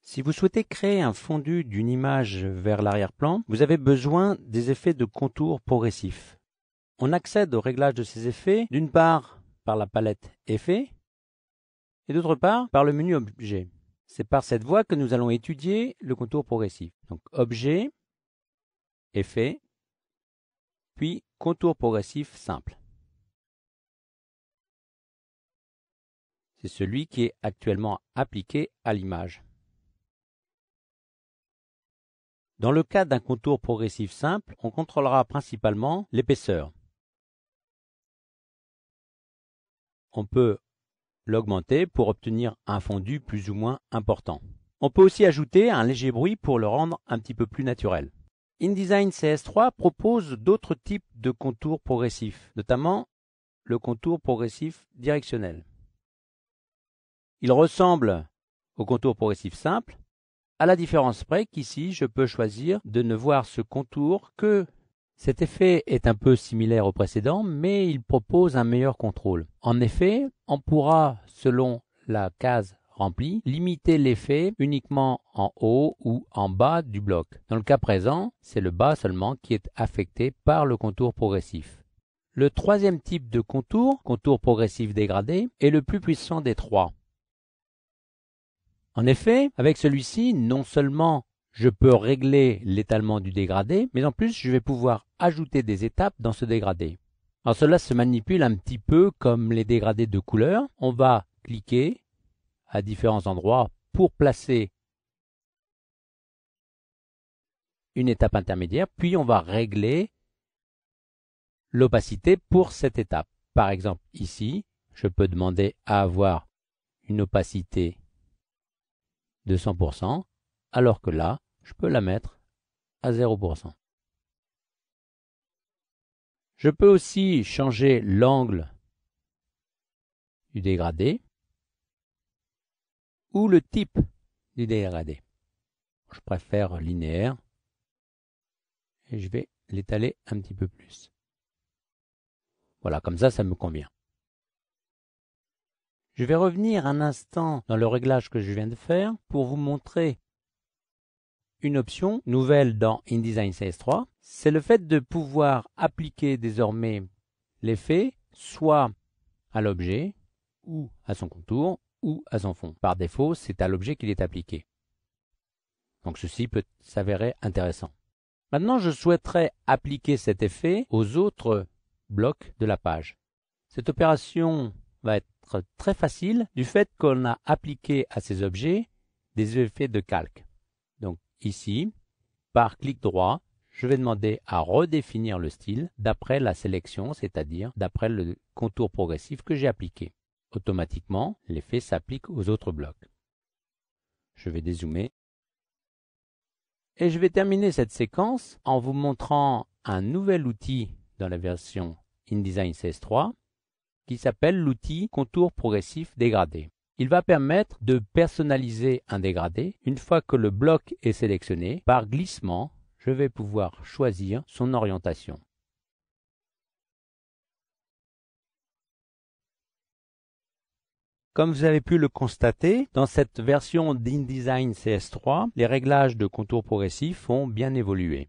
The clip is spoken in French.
Si vous souhaitez créer un fondu d'une image vers l'arrière-plan, vous avez besoin des effets de contour progressifs. On accède au réglage de ces effets, d'une part par la palette Effets et d'autre part par le menu Objet. C'est par cette voie que nous allons étudier le contour progressif. Donc Objet, Effets, puis Contour progressif simple. C'est celui qui est actuellement appliqué à l'image. Dans le cas d'un contour progressif simple, on contrôlera principalement l'épaisseur. On peut l'augmenter pour obtenir un fondu plus ou moins important. On peut aussi ajouter un léger bruit pour le rendre un petit peu plus naturel. InDesign CS3 propose d'autres types de contours progressifs, notamment le contour progressif directionnel. Il ressemble au contour progressif simple, à la différence près qu'ici, je peux choisir de ne voir ce contour que cet effet est un peu similaire au précédent, mais il propose un meilleur contrôle. En effet, on pourra, selon la case remplie, limiter l'effet uniquement en haut ou en bas du bloc. Dans le cas présent, c'est le bas seulement qui est affecté par le contour progressif. Le troisième type de contour, contour progressif dégradé, est le plus puissant des trois. En effet, avec celui-ci, non seulement je peux régler l'étalement du dégradé, mais en plus je vais pouvoir ajouter des étapes dans ce dégradé. Alors cela se manipule un petit peu comme les dégradés de couleur. On va cliquer à différents endroits pour placer une étape intermédiaire, puis on va régler l'opacité pour cette étape. Par exemple ici, je peux demander à avoir une opacité de 100%, alors que là, je peux la mettre à 0%. Je peux aussi changer l'angle du dégradé ou le type du dégradé. Je préfère linéaire et je vais l'étaler un petit peu plus. Voilà, comme ça me convient. Je vais revenir un instant dans le réglage que je viens de faire pour vous montrer une option nouvelle dans InDesign CS3. C'est le fait de pouvoir appliquer désormais l'effet soit à l'objet ou à son contour ou à son fond. Par défaut, c'est à l'objet qu'il est appliqué. Donc ceci peut s'avérer intéressant. Maintenant, je souhaiterais appliquer cet effet aux autres blocs de la page. Cette opération va être très facile du fait qu'on a appliqué à ces objets des effets de calque. Donc ici, par clic droit, je vais demander à redéfinir le style d'après la sélection, c'est-à-dire d'après le contour progressif que j'ai appliqué. Automatiquement, l'effet s'applique aux autres blocs. Je vais dézoomer. Et je vais terminer cette séquence en vous montrant un nouvel outil dans la version InDesign CS3 qui s'appelle l'outil contour progressif dégradé. Il va permettre de personnaliser un dégradé. Une fois que le bloc est sélectionné, par glissement, je vais pouvoir choisir son orientation. Comme vous avez pu le constater, dans cette version d'InDesign CS3, les réglages de contour progressif ont bien évolué.